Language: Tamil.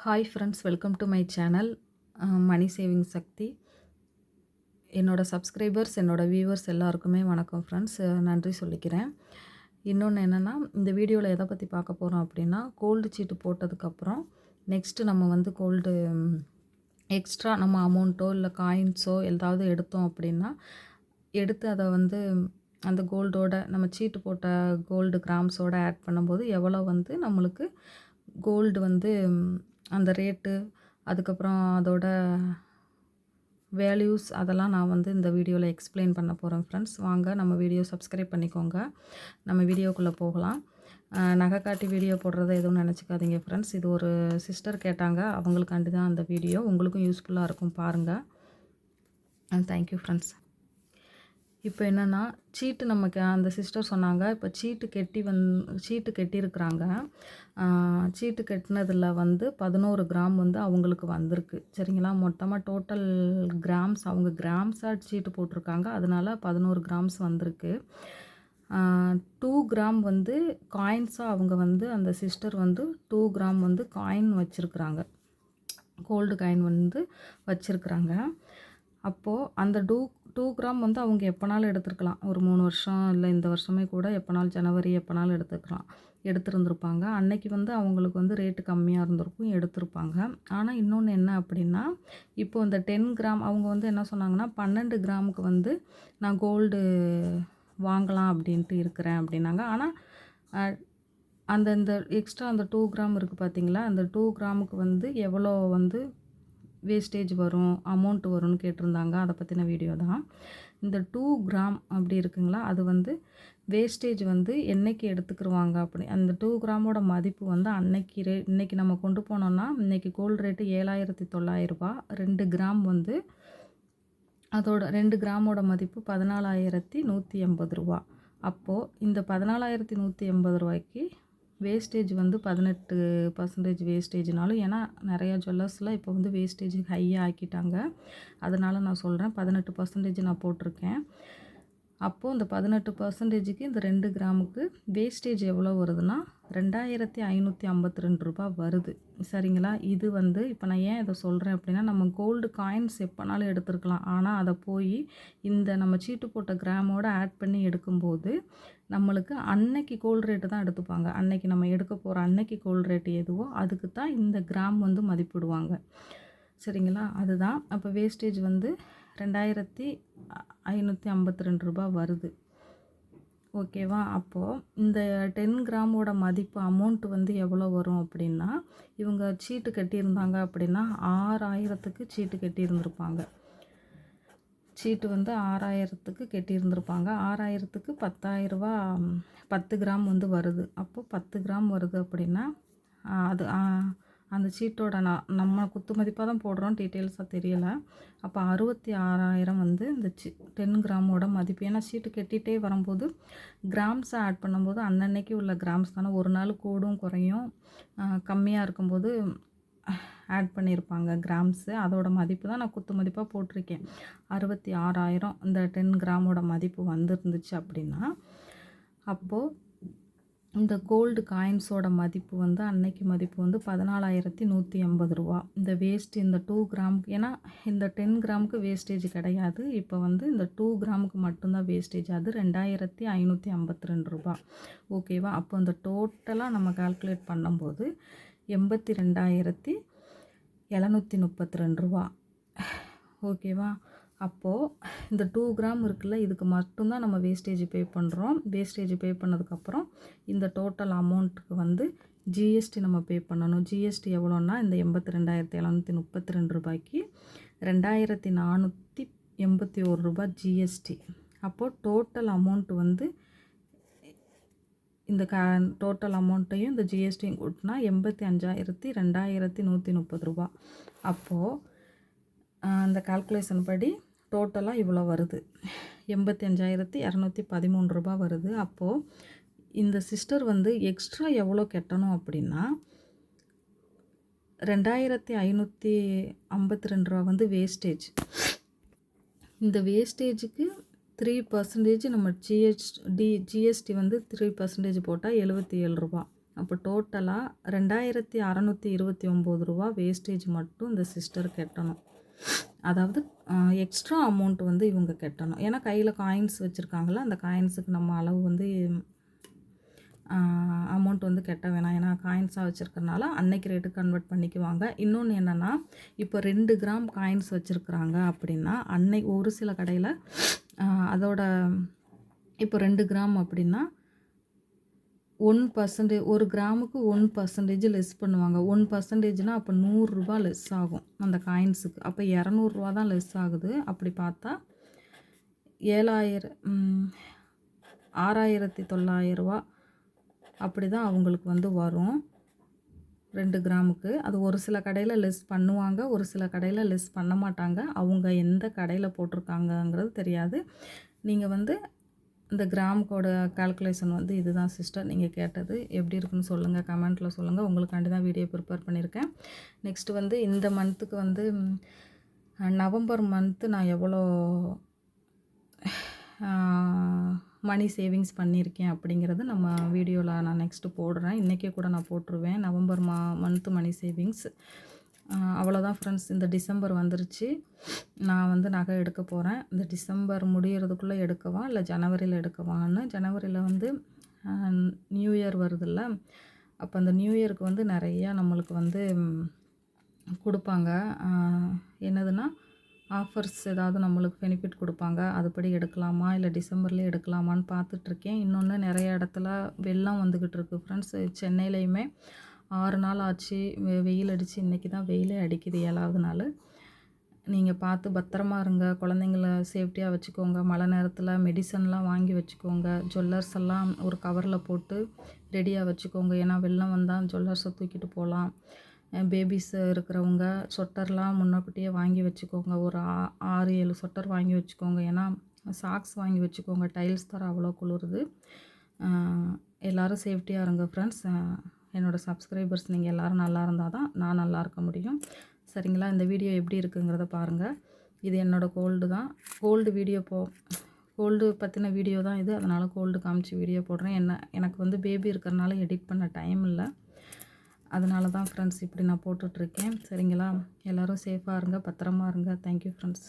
Hi friends, welcome to my channel money saving Sakthi. என்னோடய சப்ஸ்கிரைபர்ஸ், என்னோடய வியூவர்ஸ் எல்லாருக்குமே வணக்கம் ஃப்ரெண்ட்ஸ். நன்றி சொல்லிக்கிறேன். இன்னொன்று என்னென்னா, இந்த வீடியோவில் எதை பற்றி பார்க்க போகிறோம் அப்படின்னா, கோல்டு சீட்டு போட்டதுக்கப்புறம் நெக்ஸ்ட்டு நம்ம வந்து கோல்டு எக்ஸ்ட்ரா நம்ம அமௌண்ட்டோ இல்லை காயின்ஸோ ஏதாவது எடுத்தோம் அப்படின்னா, எடுத்து அதை வந்து அந்த கோல்டோட நம்ம சீட்டு போட்ட கோல்டு கிராம்ஸோடு ஆட் பண்ணும்போது எவ்வளோ வந்து நம்மளுக்கு கோல்டு வந்து அந்த ரேட்டு, அதுக்கப்புறம் அதோட வேல்யூஸ் அதெல்லாம் நான் வந்து இந்த வீடியோவில் எக்ஸ்பிளைன் பண்ண போகிறேன் ஃப்ரெண்ட்ஸ். வாங்க நம்ம வீடியோ சப்ஸ்கிரைப் பண்ணிக்கோங்க. நம்ம வீடியோக்குள்ளே போகலாம். நகை காட்டி வீடியோ போடுறத எதுவும் நினச்சிக்காதீங்க ஃப்ரெண்ட்ஸ். இது ஒரு சிஸ்டர் கேட்டாங்க, அவங்களுக்காண்டி தான் அந்த வீடியோ. உங்களுக்கும் யூஸ்ஃபுல்லாக இருக்கும், பாருங்கள். Thank you friends. இப்போ என்னென்னா, சீட்டு நமக்கு அந்த சிஸ்டர் சொன்னாங்க, இப்போ சீட்டு கட்டியிருக்கிறாங்க. சீட்டு கட்டினதில் வந்து 11 கிராம் வந்து அவங்களுக்கு வந்திருக்கு, சரிங்களா. மொத்தமாக டோட்டல் கிராம்ஸ், அவங்க கிராம்ஸாக சீட்டு போட்டிருக்காங்க, அதனால் 11 கிராம்ஸ் வந்திருக்கு. 2 கிராம் வந்து காயின்ஸாக அவங்க வந்து அந்த சிஸ்டர் வந்து 2 கிராம் வந்து காயின் வச்சுருக்குறாங்க, கோல்டு காயின் வந்து வச்சுருக்குறாங்க. அப்போது அந்த 2 கிராம் வந்து அவங்க எப்போனாலும் எடுத்துருக்கலாம். ஒரு 3 வருஷம் இல்லை இந்த வருஷமே கூட எப்போனாலும் ஜனவரி எப்போனாலும் எடுத்திருந்துருப்பாங்க. அன்னைக்கு வந்து அவங்களுக்கு வந்து ரேட்டு கம்மியாக இருந்திருக்கும், எடுத்திருப்பாங்க. ஆனால் இன்னொன்று என்ன அப்படின்னா, இப்போது இந்த 10 கிராம் அவங்க வந்து என்ன சொன்னாங்கன்னா, 12 கிராமுக்கு வந்து நான் கோல்டு வாங்கலாம் அப்படின்ட்டு இருக்கிறேன் அப்படின்னாங்க. ஆனால் இந்த எக்ஸ்ட்ரா அந்த 2 கிராம் இருக்குது பார்த்தீங்களா, அந்த 2 கிராமுக்கு வந்து எவ்வளோ வந்து வேஸ்டேஜ் வரும், அமௌண்ட் வரும்னு கேட்டிருந்தாங்க. அதை பற்றின வீடியோ தான் இந்த 2 கிராம் அப்படி இருக்குங்களா. அது வந்து வேஸ்டேஜ் வந்து என்றைக்கு எடுத்துக்கிடுவாங்க அப்படி, அந்த 2 கிராமோட மதிப்பு வந்து இன்றைக்கி நம்ம கொண்டு போனோம்னா, இன்றைக்கி கோல்டு ரேட்டு 7,900 ரூபா. 2 கிராம் வந்து அதோட 2 கிராமோட மதிப்பு 14,180 ரூபா. அப்போது இந்த 14,180 ரூபாய்க்கு வேஸ்டேஜ் வந்து 18% வேஸ்டேஜ்னாலும், ஏன்னா நிறையா ஜுவல்லர்ஸில் இப்போ வந்து வேஸ்டேஜ் ஹையாக ஆக்கிட்டாங்க, அதனால் நான் சொல்கிறேன் 18% நான் போட்டிருக்கேன். அப்போது இந்த 18%க்கு இந்த 2 கிராமுக்கு வேஸ்டேஜ் எவ்வளோ வருதுன்னா 2,552 ரூபா வருது, சரிங்களா. இது வந்து இப்போ நான் ஏன் இதை சொல்கிறேன் அப்படின்னா, நம்ம கோல்டு காயின்ஸ் எப்போனாலும் எடுத்துருக்கலாம். ஆனால் அதை போய் இந்த நம்ம சீட்டு போட்ட கிராமோடு ஆட் பண்ணி எடுக்கும்போது நம்மளுக்கு அன்னைக்கு கோல்டு ரேட்டு தான் எடுத்துப்பாங்க. அன்னைக்கு நம்ம எடுக்க போகிற அன்னைக்கு கோல்டு ரேட்டு எதுவோ அதுக்கு தான் இந்த கிராம் வந்து மதிப்பிடுவாங்க, சரிங்களா. அதுதான் அப்போ வேஸ்டேஜ் வந்து 2,552 ரூபா வருது, ஓகேவா. அப்போது இந்த 10 கிராமோட மதிப்பு அமௌண்ட் வந்து எவ்வளோ வரும் அப்படின்னா, இவங்க சீட்டு கட்டியிருந்தாங்க அப்படின்னா 6,000க்கு சீட்டு கட்டியிருந்திருப்பாங்க. சீட்டு வந்து 6,000க்கு கட்டியிருந்திருப்பாங்க. 6,000க்கு 10,000 ரூபா 10 கிராம் வந்து வருது. அப்போது 10 கிராம் வருது அப்படின்னா அது அந்த சீட்டோட நம்ம குத்து மதிப்பாக தான் போடுறோம், டீட்டெயில்ஸாக தெரியலை. அப்போ 66,000 வந்து இந்த 10 கிராமோட மதிப்பு. ஏன்னா சீட்டு கட்டிகிட்டே வரும்போது கிராம்ஸை ஆட் பண்ணும்போது அன்னன்னைக்கு உள்ள கிராம்ஸ் தானே, ஒரு நாள் கூடும் குறையும், கம்மியாக இருக்கும்போது ஆட் பண்ணியிருப்பாங்க கிராம்ஸு. அதோட மதிப்பு தான் நான் குத்து மதிப்பாக போட்டிருக்கேன். 66,000 இந்த 10 கிராமோட மதிப்பு வந்துருந்துச்சு அப்படின்னா, அப்போது இந்த கோல்டு காயின்ஸோட மதிப்பு வந்து அன்னைக்கு மதிப்பு வந்து 14,180 ரூபா. இந்த இந்த 2 கிராமுக்கு, ஏன்னா இந்த 10 கிராமுக்கு வேஸ்டேஜ் கிடையாது, இப்போ வந்து இந்த 2 கிராமுக்கு மட்டும்தான் வேஸ்டேஜ். அது 2,552 ரூபா, ஓகேவா. அப்போ இந்த டோட்டலாக நம்ம கால்குலேட் பண்ணும்போது 82,732 ரூபா, ஓகேவா. அப்போது இந்த 2 கிராம் இருக்குல்ல, இதுக்கு மட்டும்தான் நம்ம வேஸ்டேஜ் பே பண்ணுறோம். வேஸ்டேஜ் பே பண்ணதுக்கப்புறம் இந்த டோட்டல் அமௌண்ட்டுக்கு வந்து ஜிஎஸ்டி நம்ம பே பண்ணணும். ஜிஎஸ்டி எவ்வளோன்னா, இந்த 82,732 ரூபாய்க்கு 2,481 ரூபா ஜிஎஸ்டி. அப்போது டோட்டல் அமௌண்ட் வந்து இந்த டோட்டல் அமௌண்ட்டையும் இந்த ஜிஎஸ்டியும் கூட்டினா 85,230 ரூபா. அப்போது அந்த கால்குலேஷன் படி டோட்டலாக இவ்வளோ வருது, 85,213 ரூபா வருது. அப்போது இந்த சிஸ்டர் வந்து எக்ஸ்ட்ரா எவ்வளோ கட்டணும் அப்படின்னா, 2,552 ரூபா வந்து வேஸ்டேஜ். இந்த வேஸ்டேஜுக்கு 3% நம்ம ஜிஎஸ்டி வந்து 3% போட்டால் 77 ரூபா, அப்போ டோட்டலாக 2629 ரூபா வேஸ்டேஜ் மட்டும் இந்த சிஸ்டர் கட்டணும். அதாவது எக்ஸ்ட்ரா அமௌண்ட் வந்து இவங்க கட்டணும். ஏன்னா கையில் காயின்ஸ் வச்சுருக்காங்கள்ல, அந்த காயின்ஸுக்கு நம்ம அளவு வந்து அமௌண்ட் வந்து கட்ட வேணாம். ஏன்னா காயின்ஸாக வச்சுருக்கறனால அன்னைக்கு ரேட்டுக்கு கன்வெர்ட் பண்ணிக்குவாங்க. இன்னொன்று என்னென்னா, இப்போ 2 கிராம் காயின்ஸ் வச்சுருக்குறாங்க அப்படின்னா, ஒரு சில கடையில் அதோட இப்போ 2 கிராம் அப்படின்னா 1% 1 கிராமுக்கு 1% லெஸ் பண்ணுவாங்க. 1%னா அப்போ ரூ. 100 லெஸ் ஆகும் அந்த காயின்ஸுக்கு. அப்போ ரூ. 200 தான் லெஸ் ஆகுது. அப்படி பார்த்தா 6,900 அப்படி தான் அவங்களுக்கு வந்து வரும் 2 கிராமுக்கு. அது ஒரு சில கடையில் லெஸ் பண்ணுவாங்க, ஒரு சில கடையில் லெஸ் பண்ண மாட்டாங்க. அவங்க எந்த கடையில் போட்டிருக்காங்கங்கிறது தெரியாது. நீங்கள் வந்து இந்த கிராமுக்கோட கால்குலேஷன் வந்து இதுதான் சிஸ்டர். நீங்கள் கேட்டது எப்படி இருக்குன்னு சொல்லுங்கள், கமெண்ட்டில் சொல்லுங்கள். உங்களுக்காண்டி தான் வீடியோ ப்ரிப்பேர் பண்ணியிருக்கேன். நெக்ஸ்ட்டு வந்து இந்த மந்த்துக்கு வந்து நவம்பர் மந்த்து நான் எவ்வளோ மணி சேவிங்ஸ் பண்ணியிருக்கேன் அப்படிங்கிறது நம்ம வீடியோவில் நான் நெக்ஸ்ட்டு போடுறேன். இன்றைக்கே கூட நான் போட்டுருவேன் நவம்பர் மந்த்து மணி சேவிங்ஸ். அவ்வளோதான் ஃப்ரெண்ட்ஸ். இந்த டிசம்பர் வந்துருச்சு. நான் வந்து நகை எடுக்க போகிறேன். இந்த டிசம்பர் முடியறதுக்குள்ளே எடுக்கவா இல்லை ஜனவரியில் எடுக்கவான்னு. ஜனவரியில் வந்து நியூ இயர் வருதுல்ல, அப்போ அந்த நியூ இயருக்கு வந்து நிறையா நம்மளுக்கு வந்து கொடுப்பாங்க. என்னதுன்னா ஆஃபர்ஸ் ஏதாவது நம்மளுக்கு பெனிஃபிட் கொடுப்பாங்க. அதுபடி எடுக்கலாமா இல்லை டிசம்பர்லேயே எடுக்கலாமான்னு பார்த்துட்ருக்கேன். இன்னொன்று நிறைய இடத்துல வெள்ளம் வந்துக்கிட்டு இருக்குது ஃப்ரெண்ட்ஸ். சென்னையிலையுமே 6 நாள் ஆச்சு வெயில் அடித்து. இன்றைக்கி தான் வெயிலே அடிக்குது 7வது நாள். நீங்கள் பார்த்து பத்திரமா இருங்க. குழந்தைங்கள சேஃப்டியாக வச்சுக்கோங்க. மழை நேரத்தில் மெடிசன்லாம் வாங்கி வச்சுக்கோங்க. ஜுவல்லர்ஸ் எல்லாம் ஒரு கவரில் போட்டு ரெடியாக வச்சுக்கோங்க. ஏன்னா வெள்ளம் வந்தால் ஜுவல்லர்ஸை தூக்கிட்டு போகலாம். பேபிஸ் இருக்கிறவங்க சொட்டர்லாம் முன்னக்கூட்டியே வாங்கி வச்சுக்கோங்க. ஒரு 6-7 சொட்டர் வாங்கி வச்சுக்கோங்க. ஏன்னா சாக்ஸ் வாங்கி வச்சுக்கோங்க. டைல்ஸ் தர அவ்வளோ குளிருது. எல்லோரும் சேஃப்டியாக இருங்க ஃப்ரெண்ட்ஸ். என்னோடய சப்ஸ்கிரைபர்ஸ் நீங்கள் எல்லோரும் நல்லா இருந்தால் தான் நான் நல்லா இருக்க முடியும். சரிங்களா? இந்த வீடியோ எப்படி இருக்குங்கிறத பாருங்கள். இது என்னோடய கோல்டு தான். கோல்டு பற்றின வீடியோ தான் இது. அதனால் கோல்டு காமிச்சு வீடியோ போடுறேன். எனக்கு வந்து பேபி இருக்கிறனால எடிட் பண்ண டைம் இல்லை. அதனால தான் ஃப்ரெண்ட்ஸ் இப்படி நான் போட்டுட்ருக்கேன். சரிங்களா? எல்லோரும் சேஃபாக இருங்க, பத்திரமா இருங்க. Thank you friends.